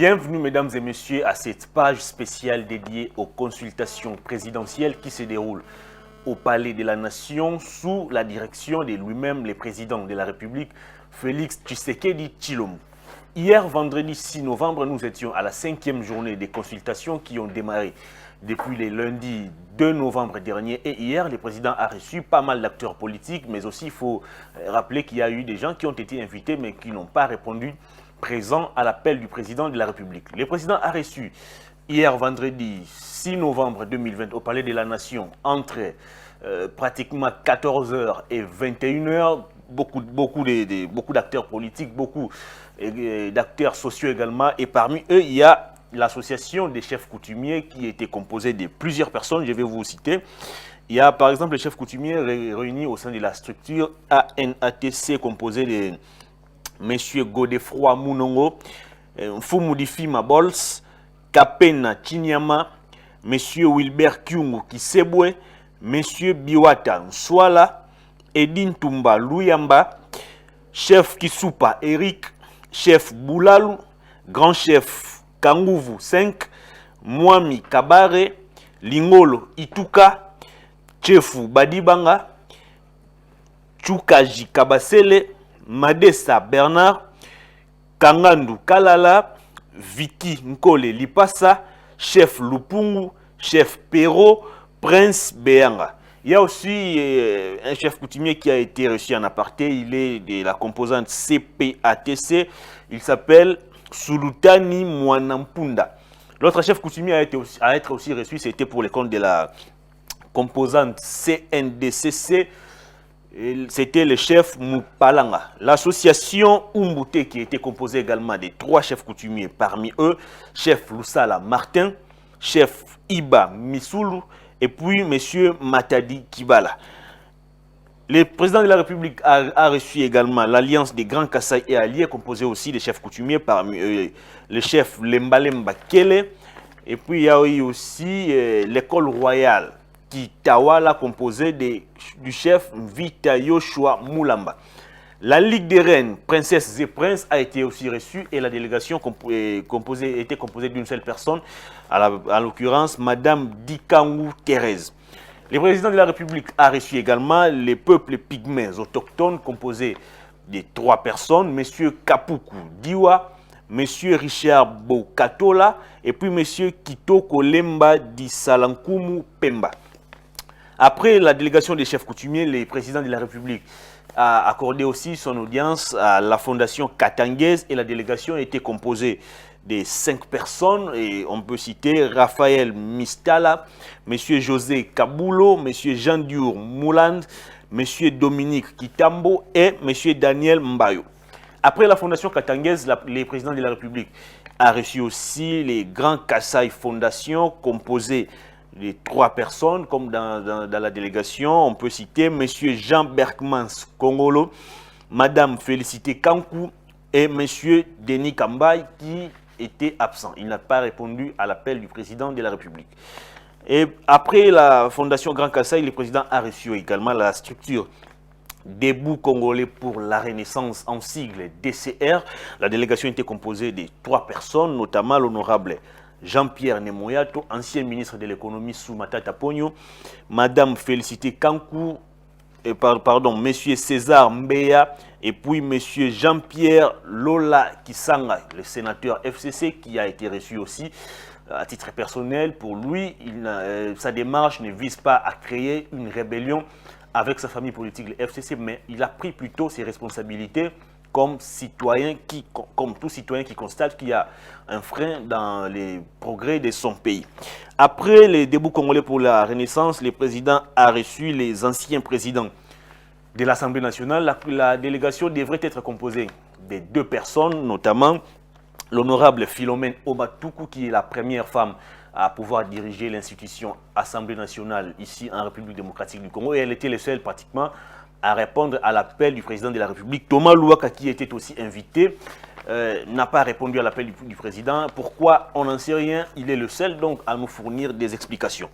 Bienvenue mesdames et messieurs à cette page spéciale dédiée aux consultations présidentielles qui se déroulent au Palais de la Nation sous la direction de lui-même, le président de la République, Félix Tshisekedi Tshilombo. Hier, vendredi 6 novembre, nous étions à la 5e journée des consultations qui ont démarré depuis le lundi 2 novembre dernier. Et hier, le président a reçu pas mal d'acteurs politiques, mais aussi il faut rappeler qu'il y a eu des gens qui ont été invités mais qui n'ont pas répondu présent à l'appel du président de la République. Le président a reçu hier, vendredi 6 novembre 2020, au Palais de la Nation, entre pratiquement 14h et 21h, beaucoup d'acteurs politiques, beaucoup d'acteurs sociaux également. Et parmi eux, il y a l'association des chefs coutumiers qui était composée de plusieurs personnes. Je vais vous citer. Il y a par exemple les chefs coutumiers réunis au sein de la structure ANATC composée de M. Godefroy Munongo, Mfumudifi Mabols, Kapena Chinyama, M. Wilbert Kyungu Kisebwe, M. Biwata Nswala, Edin Tumba Luyamba, chef Kisupa Eric, chef Boulalu, grand chef Kanguvu 5, Mwami Kabare, Lingolo Ituka, chefu Badibanga, Chukaji Kabasele, Madessa Bernard, Kangandu Kalala, Viki Nkole Lipasa, chef Lupungu, chef Perro, Prince Beanga. Il y a aussi un chef coutumier qui a été reçu en aparté. Il est de la composante CPATC. Il s'appelle Sulutani Mwanampunda. L'autre chef coutumier à être aussi reçu, c'était pour les comptes de la composante CNDCC. C'était le chef Mupalanga. L'association Umbute qui était composée également de 3 chefs coutumiers. Parmi eux, chef Lusala Martin, chef Iba Misulu et puis M. Matadi Kibala. Le président de la République a reçu également l'Alliance des Grands Kassai et Alliés, composée aussi des chefs coutumiers, parmi eux le chef Lembalemba Kele. Et puis il y a eu aussi l'école royale Kitawala, composée du chef Vita Yoshua Moulamba. La Ligue des Reines, Princesses et Princes, a été aussi reçue et la délégation était composée d'une seule personne, à l'occurrence Madame Dikangu Thérèse. Le président de la République a reçu également les peuples pygmées autochtones composés de 3 personnes, M. Kapuku Diwa, M. Richard Bokatola et puis M. Kitoko Lemba di Salankumu Pemba. Après la délégation des chefs coutumiers, le président de la République a accordé aussi son audience à la fondation Katangaise et la délégation était composée de 5 personnes et on peut citer Raphaël Mistala, M. José Kabulo, M. Jean-Dur Mouland, M. Dominique Kitambo et M. Daniel Mbayo. Après la fondation Katangaise, le président de la République a reçu aussi les Grands Kassai Fondation composés de 3 personnes, comme dans la délégation. On peut citer M. Jean Berkmans Kongolo, Mme Félicité Kankou et M. Denis Kambay qui était absent. Il n'a pas répondu à l'appel du président de la République. Et après la fondation Grand Kassai, le président a reçu également la structure Debout Congolais pour la Renaissance, en sigle DCR. La délégation était composée de 3 personnes, notamment l'honorable Jean-Pierre Nemoyato, ancien ministre de l'économie sous Matata Pogno, Madame Félicité Kankou, M. César Mbeya, et puis M. Jean-Pierre Lola Kisanga, le sénateur FCC, qui a été reçu aussi à titre personnel. Pour lui, sa démarche ne vise pas à créer une rébellion avec sa famille politique, le FCC, mais il a pris plutôt ses responsabilités comme tout citoyen qui constate qu'il y a un frein dans les progrès de son pays. Après les débuts congolais pour la Renaissance, le président a reçu les anciens présidents de l'Assemblée nationale. La délégation devrait être composée de 2 personnes, notamment l'honorable Philomène Obatuku, qui est la première femme à pouvoir diriger l'institution Assemblée nationale ici en République démocratique du Congo. Et elle était la seule pratiquement à répondre à l'appel du président de la République. Thomas Louaka, qui était aussi invité, n'a pas répondu à l'appel du président. Pourquoi? On n'en sait rien. Il est le seul donc à nous fournir des explications.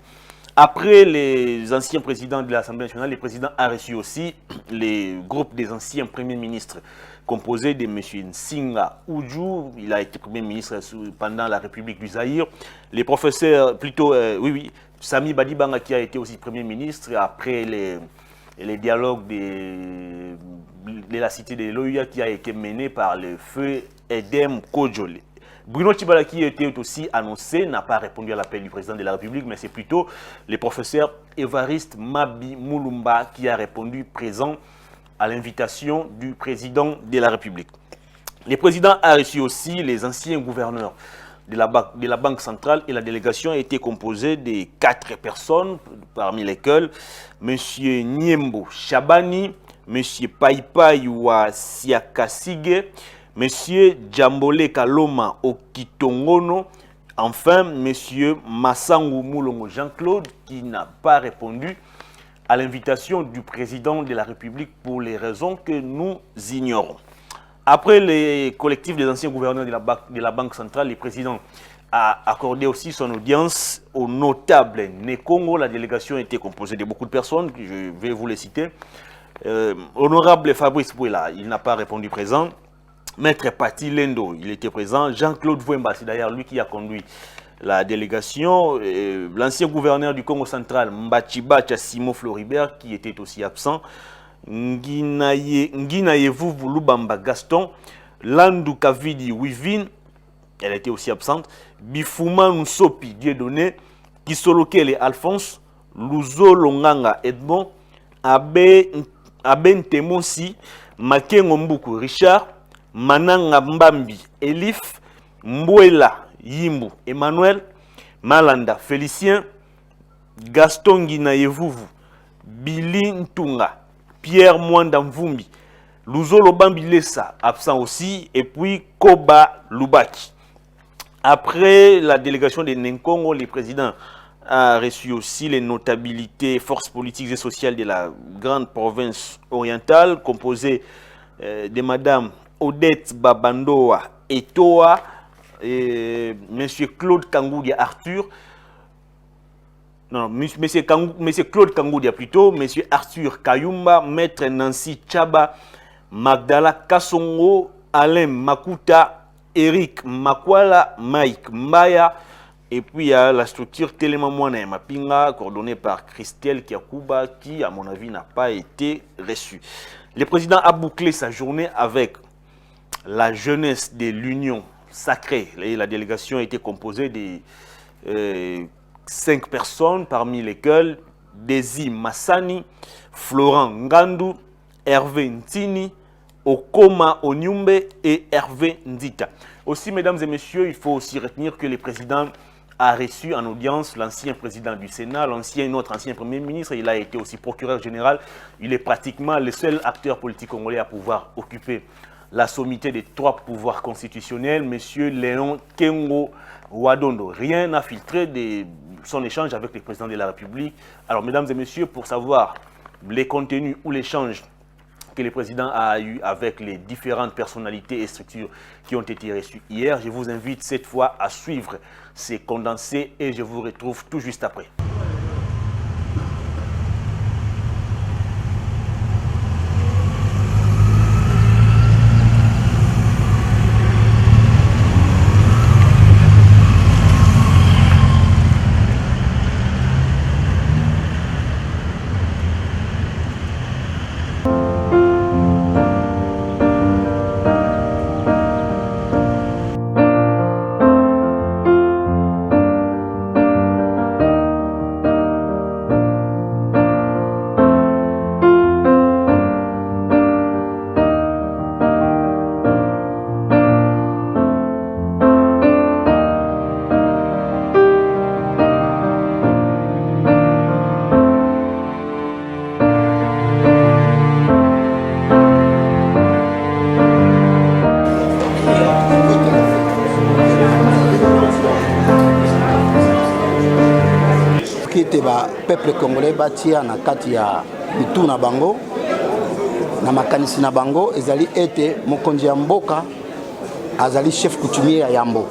Après les anciens présidents de l'Assemblée nationale, le président a reçu aussi les groupes des anciens premiers ministres composé de M. Nsinga Oudjou, il a été Premier ministre pendant la République du Zaïre. Les professeurs, plutôt, Sami Badibanga qui a été aussi Premier ministre après les dialogues de la cité de Loya qui a été mené par le feu Edem Kojole. Bruno Tshibala qui était aussi annoncé n'a pas répondu à l'appel du président de la République, mais c'est plutôt le professeur Évariste Mabi Moulumba qui a répondu présent à l'invitation du président de la République. Le président a reçu aussi les anciens gouverneurs de la Banque centrale et la délégation a été composée de 4 personnes, parmi lesquelles M. Niembo Chabani, M. Paipai Siakasige, M. Djambole Kaloma Okitongono, enfin M. Massangu Moulongo Jean-Claude qui n'a pas répondu à l'invitation du président de la République pour les raisons que nous ignorons. Après les collectifs des anciens gouverneurs de la Banque centrale, le président a accordé aussi son audience au notable Nekongo. La délégation était composée de beaucoup de personnes, je vais vous les citer. Honorable Fabrice Bouela, il n'a pas répondu présent. Maître Pati Lendo, il était présent. Jean-Claude Vouemba, c'est d'ailleurs lui qui a conduit la délégation. L'ancien gouverneur du Congo central, Mbachiba Simo Floribert, qui était aussi absent. Nginayevu Lubamba Gaston. Landu Kavidi Wivin, elle était aussi absente. Bifuma Nsopi Dieudonné. Kisolokele Alphonse. Luzo Longanga Edmond. Aben Temosi. Makengo Mbuku Richard. Mananga Mbambi Elif, Mbouela Yimbu Emmanuel, Malanda Félicien, Gaston Guinayevuvu, Billy Ntunga, Pierre Mwanda Mvumbi, Luzolo Bambilesa, absent aussi, et puis Koba Lubaki. Après la délégation de Nenkongo, le président a reçu aussi les notabilités, forces politiques et sociales de la grande province orientale, composées de Madame Odette Babandoa Etoa, M. Claude Kangoudia Arthur, non, M. Claude Kangoudia plutôt, M. Arthur Kayumba, Maître Nancy Chaba, Magdala Kassongo, Alain Makuta, Eric Makwala, Mike Mbaya, et puis il y a la structure Télémamouana Mapinga, coordonnée par Christelle Kiakuba, qui à mon avis n'a pas été reçue. Le président a bouclé sa journée avec la jeunesse de l'Union sacrée. La délégation a été composée de 5 personnes, parmi lesquelles Desi Massani, Florent Ngandou, Hervé Ntini, Okoma Onyumbe et Hervé Ndita. Aussi, mesdames et messieurs, il faut aussi retenir que le président a reçu en audience l'ancien président du Sénat, notre ancien premier ministre. Il a été aussi procureur général. Il est pratiquement le seul acteur politique congolais à pouvoir occuper la sommité des 3 pouvoirs constitutionnels, M. Léon Kengo Wadondo. Rien n'a filtré de son échange avec le président de la République. Alors, mesdames et messieurs, pour savoir les contenus ou l'échange que le président a eu avec les différentes personnalités et structures qui ont été reçues hier, je vous invite cette fois à suivre ces condensés et je vous retrouve tout juste après. Peuple congolais batia na kati ya bitu na bango na makanisi na bango ezali ete mokonzi ya mboka azali chef coutumier ya Yambo.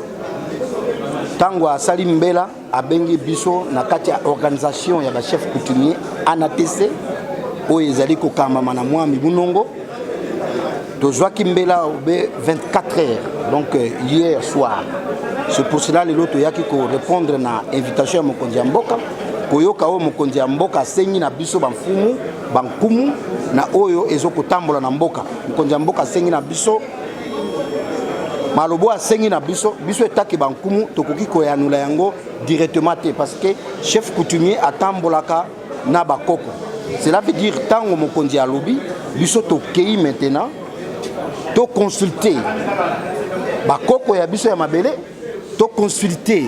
Tango asali mbela abengi biso na kati ya organisation ya ba chef coutumier ANATC oyo ezali kokamba na mwami Bunongo Tozwa Kimbela au 24 heures, donc hier soir. C'est pour cela que l'autre yaki ko répondre à l'invitation à Mokonzi Mboka. Koyoka o Mokonzi Mboka sengi na biso banfumu, bankumu na oyo ezoko tambola na mboka. Mokonzi Mboka sengi na biso. Malobo a sengi na biso etaki bankumu tokoki koyanula yango directement te parce que chef coutumier atambolaka na bakoko. Cela veut dire tango Mokonzi alobi biso tokei maintenant to consulter bakoko ya biso ya mabele to consulter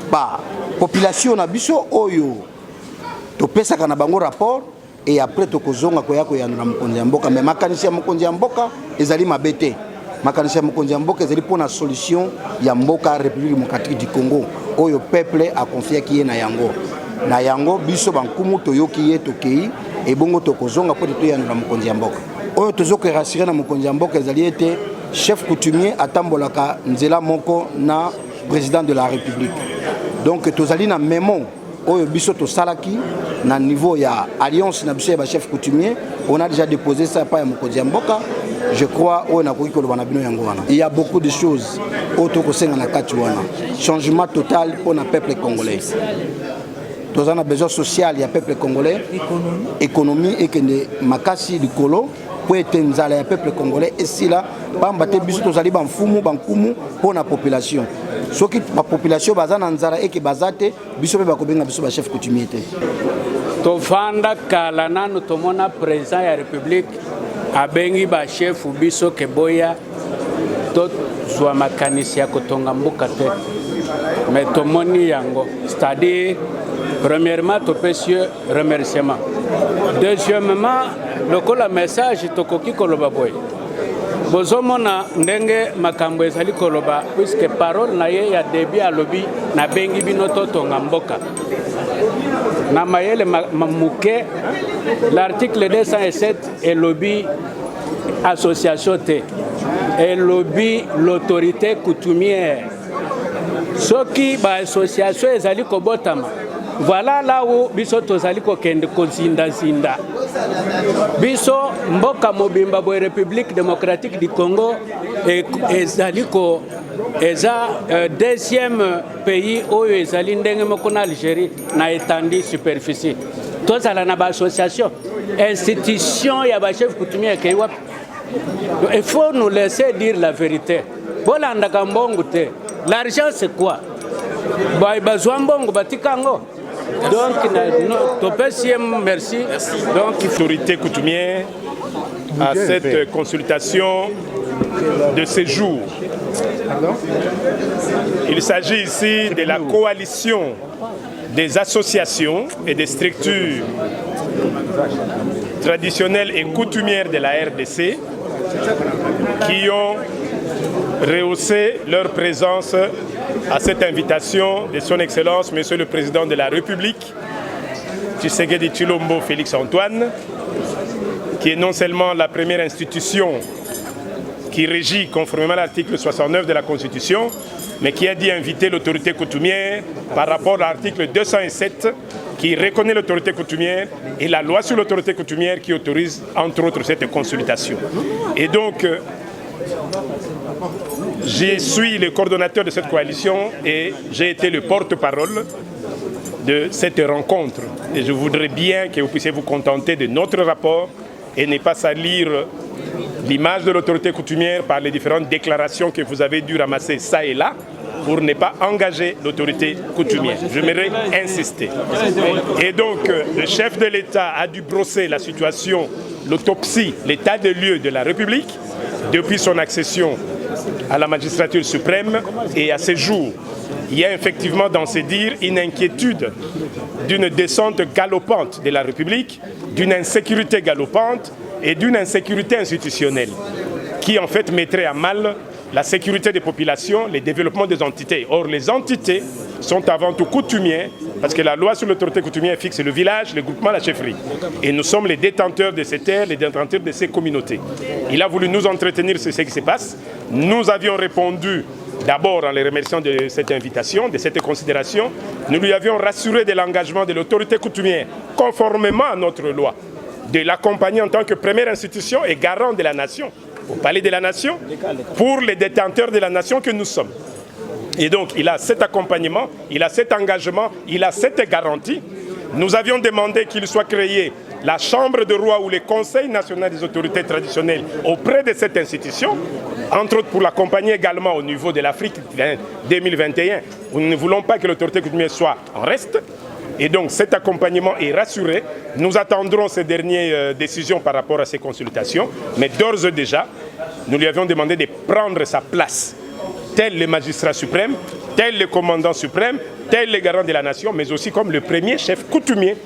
ba population na biso oyo to pesaka na bango rapport et après to kozonga koya koyanula Mokonzi ya mboka mais makanisi ya Mokonzi ya mboka ezali mabete makanisi ya Mokonzi ya mboka ezali pona solution ya mboka République démocratique du Congo oyo peuple a confié ki na yango biso bankumu toyoki ye tokei et bongo to kozonga po to yanula Mokonzi ya mboka oyo tozoko rassurer na Mokonzi ya mboka ezali ete chef coutumier atambolaka nzela moko na président de la République. Donc tozali na memo oyo biso to salaki na niveau ya alliance na biso ya chef coutumier, on a déjà déposé ça par Mokonzi ya mboka. Je crois on a koki kolobana bino yango wana. Il y a beaucoup de choses auto ko senga na kati wana. Changement total pour le peuple congolais. Nous avons besoin social, il y a peuple congolais, économie et que makasi du colo pour être un peuple congolais et si là, par battre biso tous ali banfumu bankumu pour la population. Ce qui la population bazana nzara et que bazate biso be bakobenga biso ba chef coutumier. To fanda kala nanu tomona président ya république abengi ba chef biso keboya to zwa makanisi ya kotonga mboka te. Mais tomoni yango, c'est-à-dire premièrement, topesieux remerciement. Deuxièmement, le message tokoki koloba boy. Bozomona ndenge makambo ezali koloba puisque parole na ye ya début à lobby na bengi binoto tonga mboka. Na mayele mamuke l'article 207 est lobby association T et lobby l'autorité coutumière. Soki ba association ezali kobotama. Voilà là où biso tozali ko kende kozinda zinda. Biso mboka mobimba bo République démocratique du Congo et ezali ko eza deuxième pays oyo ezali ndenge moko na Algérie na étendue superficie. Tozala na ba association institution ya ba chef coutumier ke wa. Il faut nous laisser dire la vérité. Bolanda kambongo te. L'argent c'est quoi? Ba besoin bongo batikango. Donc, merci. Donc, l'autorité coutumière à cette consultation de séjour. Il s'agit ici de la coalition des associations et des structures traditionnelles et coutumières de la RDC qui ont rehaussé leur présence à cette invitation de son Excellence, Monsieur le Président de la République, Tshisekedi Tshilombo Félix Antoine, qui est non seulement la première institution qui régit conformément à l'article 69 de la Constitution, mais qui a dit inviter l'autorité coutumière par rapport à l'article 207 qui reconnaît l'autorité coutumière et la loi sur l'autorité coutumière qui autorise entre autres cette consultation. Et donc, je suis le coordonnateur de cette coalition et j'ai été le porte-parole de cette rencontre. Et je voudrais bien que vous puissiez vous contenter de notre rapport et ne pas salir l'image de l'autorité coutumière par les différentes déclarations que vous avez dû ramasser ça et là pour ne pas engager l'autorité coutumière. J'aimerais insister. Et donc, le chef de l'État a dû brosser la situation, l'autopsie, l'état de lieu de la République depuis son accession à la magistrature suprême et à ce jour. Il y a effectivement dans ces dires une inquiétude d'une descente galopante de la République, d'une insécurité galopante et d'une insécurité institutionnelle qui en fait mettrait à mal la sécurité des populations, le développement des entités. Or, les entités sont avant tout coutumières parce que la loi sur l'autorité coutumière fixe le village, le groupement, la chefferie. Et nous sommes les détenteurs de ces terres, les détenteurs de ces communautés. Il a voulu nous entretenir sur ce qui se passe. Nous avions répondu d'abord en les remerciant de cette invitation, de cette considération. Nous lui avions rassuré de l'engagement de l'autorité coutumière, conformément à notre loi, de l'accompagner en tant que première institution et garant de la nation au Palais de la Nation pour les détenteurs de la nation que nous sommes. Et donc, il a cet accompagnement, il a cet engagement, il a cette garantie. Nous avions demandé qu'il soit créé la Chambre de roi ou le Conseil national des autorités traditionnelles auprès de cette institution, entre autres pour l'accompagner également au niveau de l'Afrique 2021. Nous ne voulons pas que l'autorité coutumière soit en reste. Et donc cet accompagnement est rassuré. Nous attendrons ces dernières décisions par rapport à ces consultations. Mais d'ores et déjà, nous lui avions demandé de prendre sa place, tel le magistrat suprême, tel le commandant suprême, tel le garant de la nation, mais aussi comme le premier chef coutumier,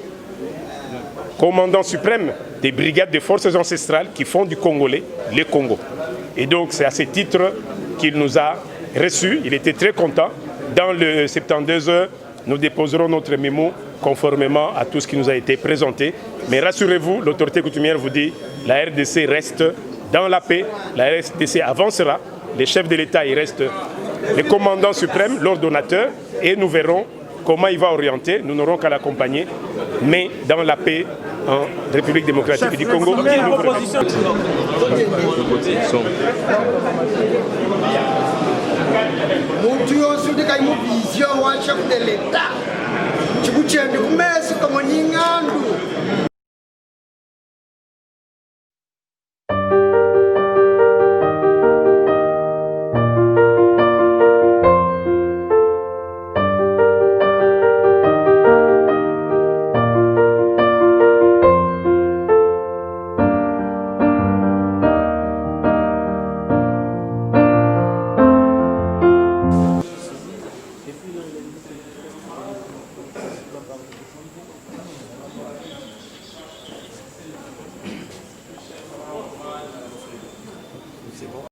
commandant suprême des brigades de forces ancestrales qui font du Congolais le Congo. Et donc c'est à ce titre qu'il nous a reçus. Il était très content. Dans le 72 heures, nous déposerons notre mémo conformément à tout ce qui nous a été présenté. Mais rassurez-vous, l'autorité coutumière vous dit, la RDC reste dans la paix, la RDC avancera, les chefs de l'État, il reste le commandant suprême, l'ordonnateur, et nous verrons comment il va orienter. Nous n'aurons qu'à l'accompagner, mais dans la paix en République démocratique du Congo.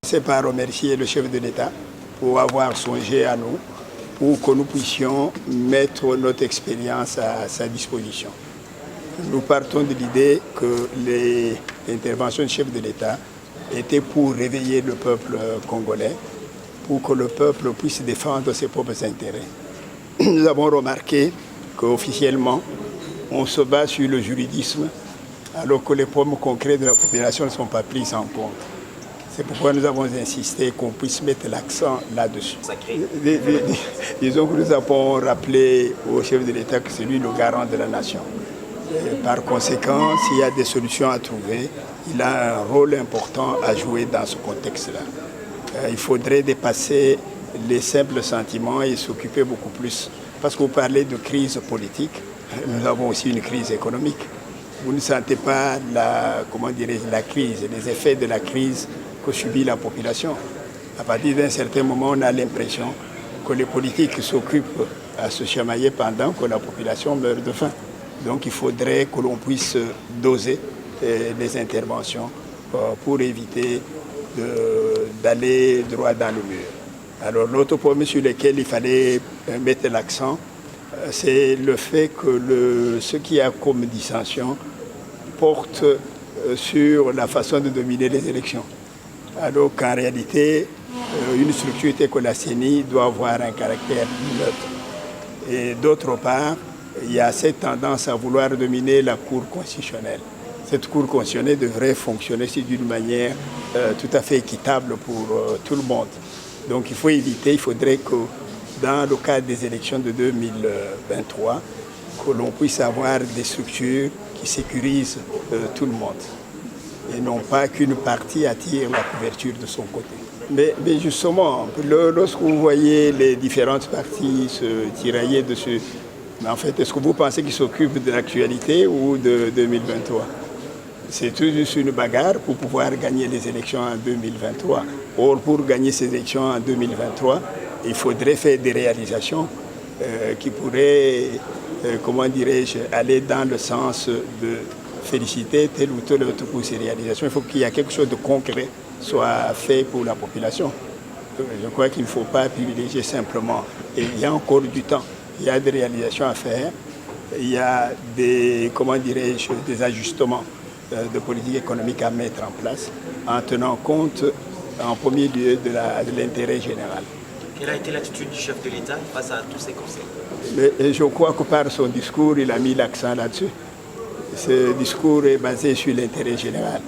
C'est pas remercier le chef de l'État pour avoir songé à nous, pour que nous puissions mettre notre expérience à sa disposition. Nous partons de l'idée que les interventions du chef de l'État étaient pour réveiller le peuple congolais, pour que le peuple puisse défendre ses propres intérêts. Nous avons remarqué qu'officiellement, on se base sur le juridisme, alors que les problèmes concrets de la population ne sont pas pris en compte. C'est pourquoi nous avons insisté qu'on puisse mettre l'accent là-dessus. Disons que nous avons rappelé au chef de l'État que c'est lui le garant de la nation. Et par conséquent, s'il y a des solutions à trouver, il a un rôle important à jouer dans ce contexte-là. Il faudrait dépasser les simples sentiments et s'occuper beaucoup plus. Parce que vous parlez de crise politique, nous avons aussi une crise économique. Vous ne sentez pas la crise, les effets de la crise que subit la population. À partir d'un certain moment, on a l'impression que les politiques s'occupent à se chamailler pendant que la population meurt de faim. Donc il faudrait que l'on puisse doser les interventions pour éviter d'aller droit dans le mur. Alors l'autre point sur lequel il fallait mettre l'accent, c'est le fait que ce qui a comme dissension porte sur la façon de dominer les élections. Alors qu'en réalité, une structure telle que la CENI doit avoir un caractère neutre. Et d'autre part, il y a cette tendance à vouloir dominer la Cour constitutionnelle. Cette Cour constitutionnelle devrait fonctionner d'une manière tout à fait équitable pour tout le monde. Donc il faut éviter, il faudrait que dans le cadre des élections de 2023, que l'on puisse avoir des structures qui sécurisent tout le monde. Et non pas qu'une partie attire la couverture de son côté. Mais justement, lorsque vous voyez les différentes parties se tirailler dessus, en fait, est-ce que vous pensez qu'ils s'occupent de l'actualité ou de 2023? C'est tout juste une bagarre pour pouvoir gagner les élections en 2023. Or, pour gagner ces élections en 2023, il faudrait faire des réalisations qui pourraient, comment dirais-je, aller dans le sens de féliciter tel ou tel autre pour ces réalisations. Il faut qu'il y ait quelque chose de concret soit fait pour la population. Je crois qu'il ne faut pas privilégier simplement. Et il y a encore du temps. Il y a des réalisations à faire. Il y a des, comment dirais-je, des ajustements de politique économique à mettre en place en tenant compte en premier lieu de l'intérêt général. Quelle a été l'attitude du chef de l'État face à tous ces conseils? Mais je crois que par son discours, il a mis l'accent là-dessus. Ce discours est basé sur l'intérêt général.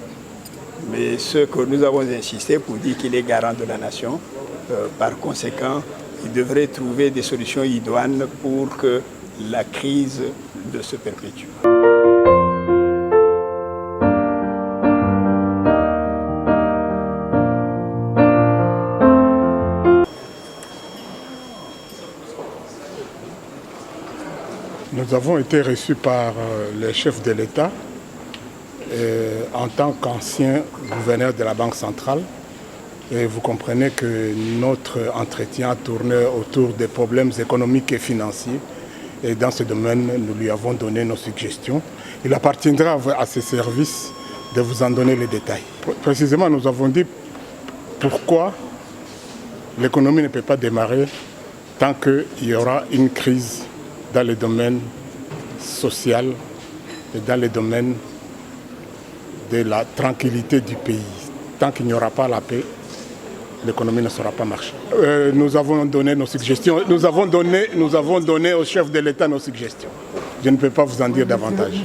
Mais ce que nous avons insisté pour dire qu'il est garant de la nation, par conséquent, il devrait trouver des solutions idoines pour que la crise ne se perpétue. Nous avons été reçus par le chef de l'État en tant qu'ancien gouverneur de la Banque centrale. Et vous comprenez que notre entretien tournait autour des problèmes économiques et financiers. Et dans ce domaine, nous lui avons donné nos suggestions. Il appartiendra à ses services de vous en donner les détails. Précisément, nous avons dit pourquoi l'économie ne peut pas démarrer tant qu'il y aura une crise dans le domaine social et dans le domaine de la tranquillité du pays. Tant qu'il n'y aura pas la paix, l'économie ne saura pas marcher. Nous avons donné nos suggestions. Nous avons donné au chef de l'État nos suggestions. Je ne peux pas vous en dire davantage.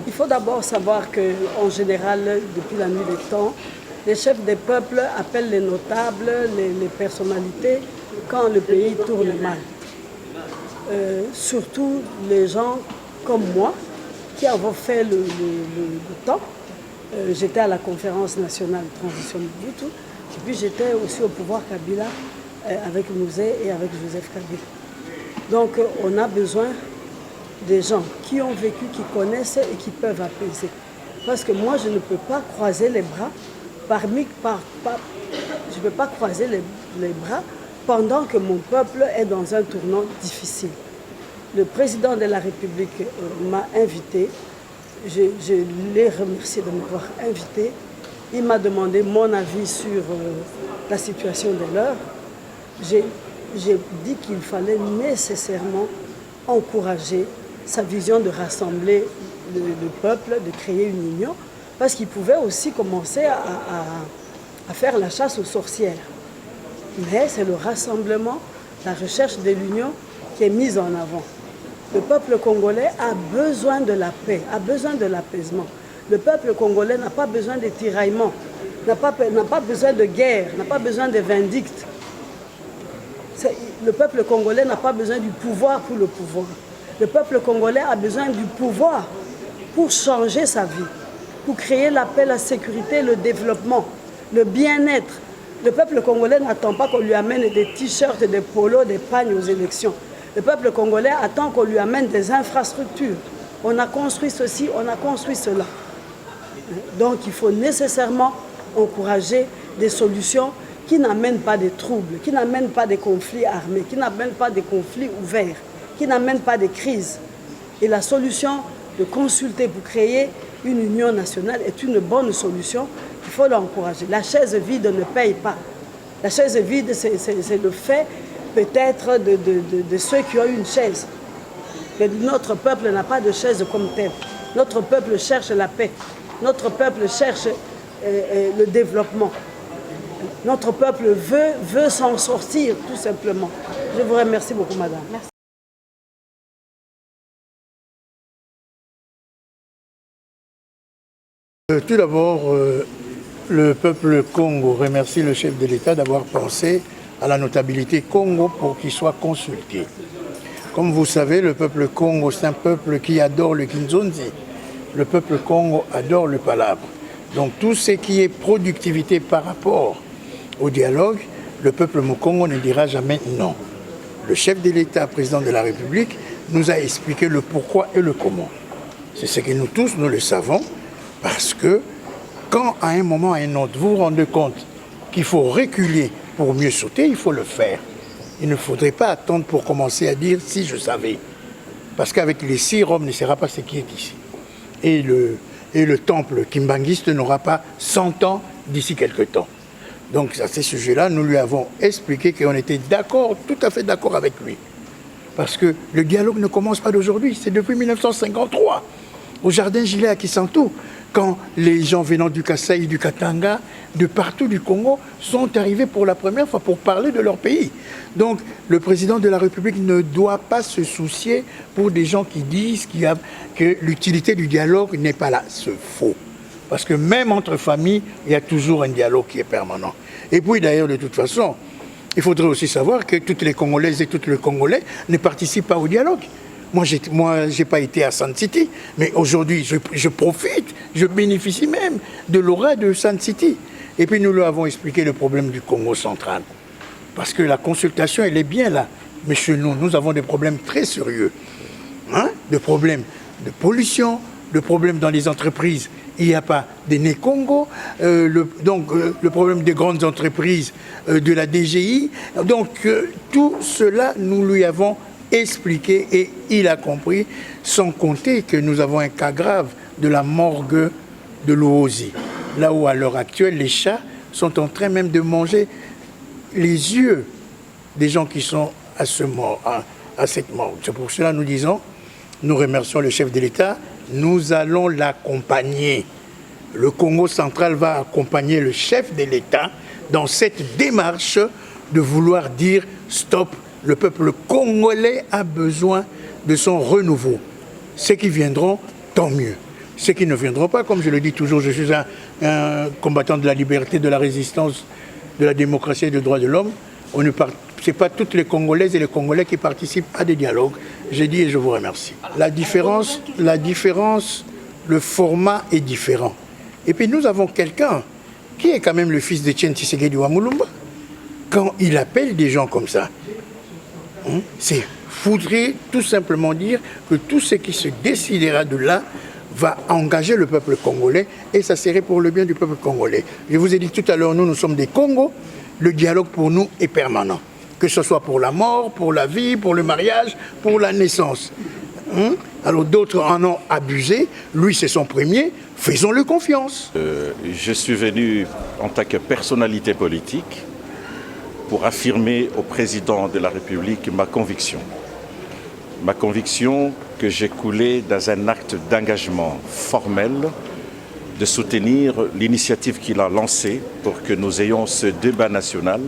Il faut d'abord savoir qu'en général, depuis la nuit des temps, les chefs des peuples appellent les notables, les personnalités, quand le pays tourne mal. Surtout les gens comme moi, qui avons fait le temps. J'étais à la conférence nationale de transition Mobutu, et puis j'étais aussi au pouvoir Kabila avec Mouzé et avec Joseph Kabila. Donc on a besoin des gens qui ont vécu, qui connaissent et qui peuvent apaiser. Parce que moi, je ne peux pas croiser les bras je ne peux pas croiser les bras pendant que mon peuple est dans un tournant difficile. Le président de la République m'a invité, je l'ai remercié de m'avoir invité. Il m'a demandé mon avis sur la situation de l'heure. J'ai dit qu'il fallait nécessairement encourager sa vision de rassembler le peuple, de créer une union, parce qu'il pouvait aussi commencer à faire la chasse aux sorcières. Mais c'est le rassemblement, la recherche de l'union qui est mise en avant. Le peuple congolais a besoin de la paix, a besoin de l'apaisement. Le peuple congolais n'a pas besoin de tiraillements, n'a pas besoin de guerre, n'a pas besoin de vindictes. Le peuple congolais n'a pas besoin du pouvoir pour le pouvoir. Le peuple congolais a besoin du pouvoir pour changer sa vie, pour créer la paix, la sécurité, le développement, le bien-être. Le peuple congolais n'attend pas qu'on lui amène des t-shirts, des polos, des pagnes aux élections. Le peuple congolais attend qu'on lui amène des infrastructures. On a construit ceci, on a construit cela. Donc il faut nécessairement encourager des solutions qui n'amènent pas des troubles, qui n'amènent pas des conflits armés, qui n'amènent pas des conflits ouverts, qui n'amènent pas des crises. Et la solution de consulter pour créer une union nationale est une bonne solution. Il faut l'encourager. La chaise vide ne paye pas. La chaise vide, c'est le fait peut-être de ceux qui ont une chaise. Mais notre peuple n'a pas de chaise comme tel. Notre peuple cherche la paix. Notre peuple cherche le développement. Notre peuple veut s'en sortir, tout simplement. Je vous remercie beaucoup, madame. Merci. Tout d'abord, le peuple Congo remercie le chef de l'État d'avoir pensé à la notabilité Congo pour qu'il soit consulté. Comme vous savez, le peuple Congo, c'est un peuple qui adore le Kinzonzi. Le peuple Congo adore le palabre. Donc tout ce qui est productivité par rapport au dialogue, le peuple Mokongo ne dira jamais non. Le chef de l'État, président de la République, nous a expliqué le pourquoi et le comment. C'est ce que nous tous, nous le savons, parce que quand à un moment ou à un autre, vous vous rendez compte qu'il faut reculer pour mieux sauter, il faut le faire. Il ne faudrait pas attendre pour commencer à dire « si je savais ». Parce qu'avec les 6, Rome ne sera pas ce qui est ici. Et le temple kimbanguiste n'aura pas 100 ans d'ici quelques temps. Donc à ce sujet-là, nous lui avons expliqué qu'on était d'accord, tout à fait d'accord avec lui. Parce que le dialogue ne commence pas d'aujourd'hui, c'est depuis 1953, au Jardin Gilet à Kisantu, quand les gens venant du Kasaï, du Katanga, de partout du Congo, sont arrivés pour la première fois pour parler de leur pays. Donc le président de la République ne doit pas se soucier pour des gens qui disent que l'utilité du dialogue n'est pas là. C'est faux. Parce que même entre familles, il y a toujours un dialogue qui est permanent. Et puis d'ailleurs, de toute façon, il faudrait aussi savoir que toutes les Congolaises et tous les Congolais ne participent pas au dialogue. Moi, je n'ai pas été à Sun City, mais aujourd'hui, je profite, je bénéficie même de l'aura de Sun City. Et puis, nous lui avons expliqué le problème du Congo central. Parce que la consultation, elle est bien là. Mais chez nous, nous avons des problèmes très sérieux. Des problèmes de pollution, de problèmes dans les entreprises. Il n'y a pas des Né-Congo, le problème des grandes entreprises, de la DGI. Donc, tout cela, nous lui avons expliqué et il a compris, sans compter que nous avons un cas grave de la morgue de l'Ouosi, là où à l'heure actuelle les chats sont en train même de manger les yeux des gens qui sont à cette morgue. C'est pour cela que nous disons, nous remercions le chef de l'État, nous allons l'accompagner. Le Congo central va accompagner le chef de l'État dans cette démarche de vouloir dire stop. Le peuple congolais a besoin de son renouveau. Ceux qui viendront, tant mieux. Ceux qui ne viendront pas, comme je le dis toujours, je suis un combattant de la liberté, de la résistance, de la démocratie et des droits de l'homme. Ce n'est pas toutes les Congolaises et les Congolais qui participent à des dialogues. J'ai dit et je vous remercie. La différence, le format est différent. Et puis nous avons quelqu'un qui est quand même le fils de Tien Tshisekedi Wamulumba. Quand il appelle des gens comme ça, c'est faudrait tout simplement dire que tout ce qui se décidera de là va engager le peuple congolais et ça serait pour le bien du peuple congolais. Je vous ai dit tout à l'heure, nous sommes des Congos, le dialogue pour nous est permanent. Que ce soit pour la mort, pour la vie, pour le mariage, pour la naissance. Alors d'autres en ont abusé, lui c'est son premier, faisons-le confiance. Je suis venu en tant que personnalité politique pour affirmer au président de la République ma conviction. Ma conviction que j'ai coulée dans un acte d'engagement formel de soutenir l'initiative qu'il a lancée pour que nous ayons ce débat national,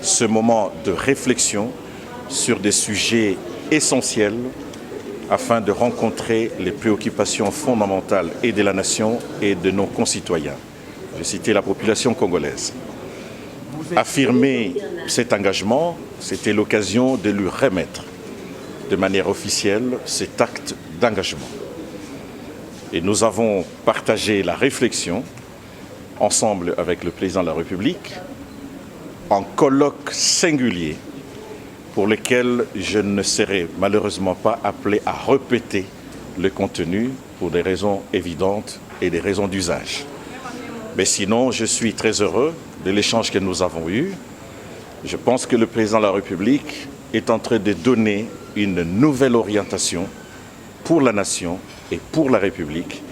ce moment de réflexion sur des sujets essentiels afin de rencontrer les préoccupations fondamentales et de la nation et de nos concitoyens. J'ai cité la population congolaise. Affirmer cet engagement, c'était l'occasion de lui remettre de manière officielle cet acte d'engagement. Et nous avons partagé la réflexion ensemble avec le président de la République en colloque singulier pour lequel je ne serai malheureusement pas appelé à répéter le contenu pour des raisons évidentes et des raisons d'usage. Mais sinon, je suis très heureux de l'échange que nous avons eu. Je pense que le président de la République est en train de donner une nouvelle orientation pour la nation et pour la République.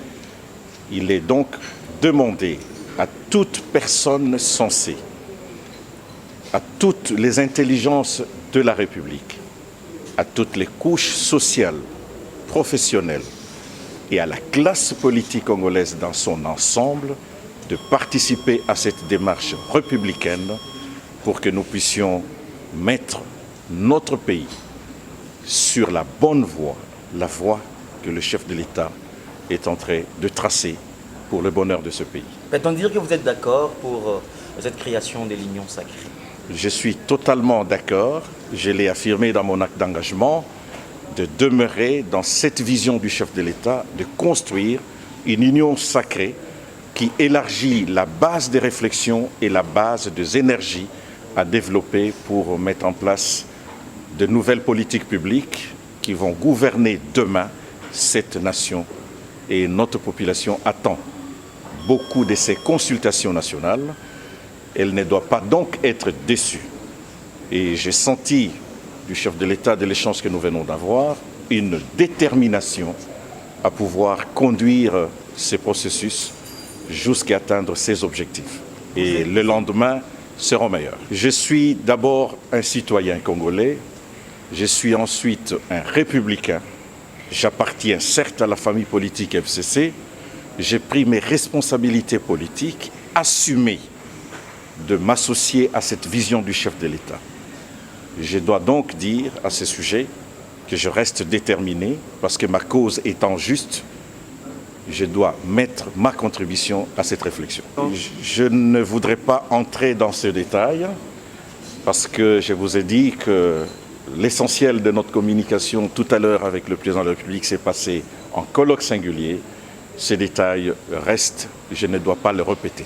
Il est donc demandé à toute personne sensée, à toutes les intelligences de la République, à toutes les couches sociales, professionnelles et à la classe politique congolaise dans son ensemble de participer à cette démarche républicaine pour que nous puissions mettre notre pays sur la bonne voie, la voie que le chef de l'État est en train de tracer pour le bonheur de ce pays. Peut-on dire que vous êtes d'accord pour cette création de l'Union sacrée? Je suis totalement d'accord, je l'ai affirmé dans mon acte d'engagement, de demeurer dans cette vision du chef de l'État, de construire une union sacrée qui élargit la base des réflexions et la base des énergies à développer pour mettre en place de nouvelles politiques publiques qui vont gouverner demain cette nation. Et notre population attend beaucoup de ces consultations nationales. Elle ne doit pas donc être déçue. Et j'ai senti du chef de l'État, de l'échange que nous venons d'avoir, une détermination à pouvoir conduire ces processus jusqu'à atteindre ces objectifs. Et le lendemain seront meilleurs. Je suis d'abord un citoyen congolais, je suis ensuite un républicain, j'appartiens certes à la famille politique FCC, j'ai pris mes responsabilités politiques, assumé de m'associer à cette vision du chef de l'État. Je dois donc dire à ce sujet que je reste déterminé parce que ma cause étant juste, je dois mettre ma contribution à cette réflexion. Je ne voudrais pas entrer dans ce détail parce que je vous ai dit que l'essentiel de notre communication tout à l'heure avec le président de la République s'est passé en colloque singulier. Ces détails restent, je ne dois pas le répéter.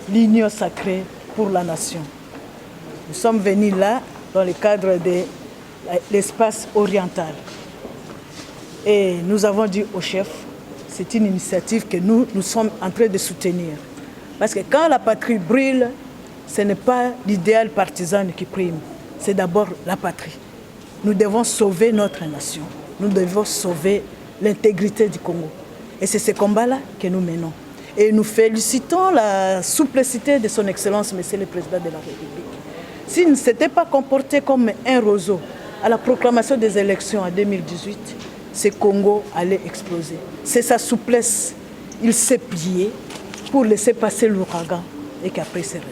L'union sacrée pour la nation. Nous sommes venus là dans le cadre de l'espace oriental. Et nous avons dit au chef, c'est une initiative que nous sommes en train de soutenir. Parce que quand la patrie brûle, ce n'est pas l'idéal partisan qui prime, c'est d'abord la patrie. Nous devons sauver notre nation, nous devons sauver l'intégrité du Congo. Et c'est ce combat-là que nous menons. Et nous félicitons la souplicité de son Excellence, Monsieur le Président de la République. S'il ne s'était pas comporté comme un roseau à la proclamation des élections en 2018, ce Congo allait exploser. C'est sa souplesse. Il s'est plié pour laisser passer l'ouragan et qu'après il se relève.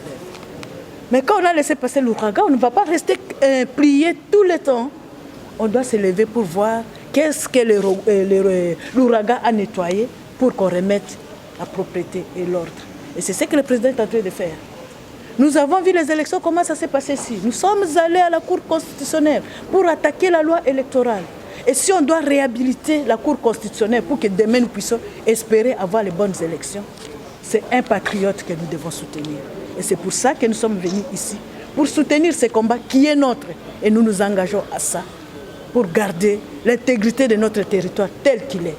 Mais quand on a laissé passer l'ouragan, on ne va pas rester plié tout le temps. On doit se lever pour voir qu'est-ce que l'ouragan a nettoyé pour qu'on remette la propriété et l'ordre. Et c'est ce que le président est en train de faire. Nous avons vu les élections, comment ça s'est passé ici. Nous sommes allés à la Cour constitutionnelle pour attaquer la loi électorale. Et si on doit réhabiliter la Cour constitutionnelle pour que demain nous puissions espérer avoir les bonnes élections, c'est un patriote que nous devons soutenir. Et c'est pour ça que nous sommes venus ici, pour soutenir ce combat qui est nôtre. Et nous nous engageons à ça, pour garder l'intégrité de notre territoire tel qu'il est.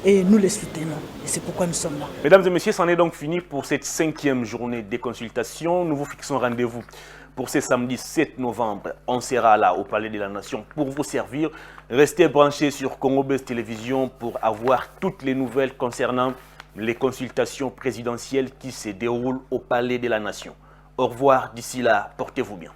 Et nous les soutenons. Et c'est pourquoi nous sommes là. Mesdames et messieurs, c'en est donc fini pour cette 5e journée des consultations. Nous vous fixons rendez-vous pour ce samedi 7 novembre. On sera là au Palais de la Nation pour vous servir. Restez branchés sur Congo Buzz Télévision pour avoir toutes les nouvelles concernant les consultations présidentielles qui se déroulent au Palais de la Nation. Au revoir, d'ici là, portez-vous bien.